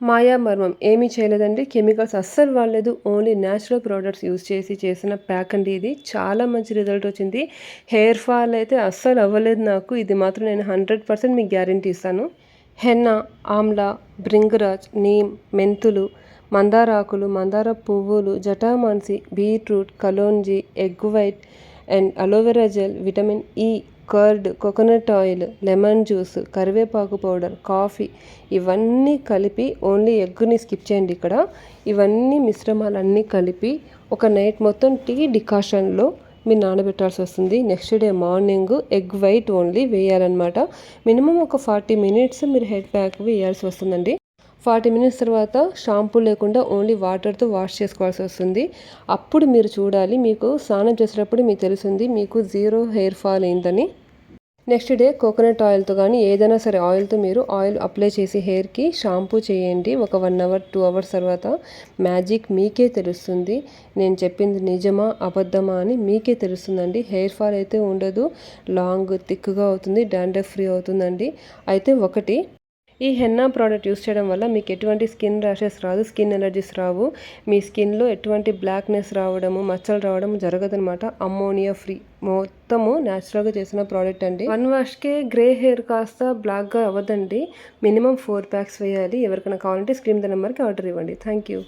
మాయా మర్మం ఏమీ చేయలేదండి. కెమికల్స్ అస్సలు వాడలేదు. ఓన్లీ న్యాచురల్ ప్రోడక్ట్స్ యూజ్ చేసిన ప్యాక్ అండి ఇది. చాలా మంచి రిజల్ట్ వచ్చింది. హెయిర్ ఫాల్ అయితే అస్సలు అవ్వలేదు నాకు. ఇది మాత్రం నేను 100% మీకు గ్యారంటీ ఇస్తాను. హెన్నా, ఆమ్లా, భృంగరాజ్, నీమ్, మెంతులు, మందారాకులు, మందార పువ్వులు, జటామాంసి, బీట్రూట్, కలోంజీ, egg white and aloe vera gel, vitamin E, curd, coconut oil, lemon juice, కరివేపాకు పౌడర్, కాఫీ ఇవన్నీ కలిపి ఓన్లీ ఎగ్ని స్కిప్ చేయండి ఇక్కడ. ఇవన్నీ మిశ్రమాలన్నీ కలిపి ఒక నైట్ మొత్తం టీ డికాషన్లో మీరు నానబెట్టాల్సి వస్తుంది. Next day morning egg white only వేయాలన్నమాట. మినిమం ఒక 40 మినిట్స్ మీరు హెడ్ ప్యాక్ వేయాల్సి వస్తుందండి. 40 మినిట్స్ తర్వాత షాంపూ లేకుండా ఓన్లీ వాటర్తో వాష్ చేసుకోవాల్సి వస్తుంది. అప్పుడు మీరు చూడాలి, మీకు స్నానం చేసేటప్పుడు మీకు తెలుస్తుంది మీకు జీరో హెయిర్ ఫాల్ అయిందని. నెక్స్ట్ డే కోకోనట్ ఆయిల్తో కానీ ఏదైనా సరే ఆయిల్తో మీరు ఆయిల్ అప్లై చేసి హెయిర్కి షాంపూ చేయండి. ఒక 1 అవర్ 2 అవర్స్ తర్వాత మ్యాజిక్ మీకే తెలుస్తుంది. నేను చెప్పింది నిజమా అబద్ధమా అని మీకే తెలుస్తుందండి. హెయిర్ ఫాల్ అయితే ఉండదు, లాంగ్ థిక్గా అవుతుంది, డాండ్రఫ్ ఫ్రీ అవుతుందండి. అయితే ఒకటి, ఈ హెన్నా ప్రోడక్ట్ యూస్ చేయడం వల్ల మీకు ఎటువంటి స్కిన్ ర్యాషెస్ రాదు, స్కిన్ ఎలర్జీస్ రావు, మీ స్కిన్లో ఎటువంటి బ్లాక్నెస్ రావడము, మచ్చలు రావడం జరగదనమాట. అమ్మోనియా ఫ్రీ, మొత్తము న్యాచురల్గా చేసిన ప్రోడక్ట్ అండి. 1 వాష్కే గ్రే హెయిర్ కాస్త బ్లాక్గా అవ్వదండి. మినిమం 4 ప్యాక్స్ వేయాలి. ఎవరికైనా కావాలంటే స్క్రీన్ ద నెంబర్కి ఆర్డర్ ఇవ్వండి. Thank you.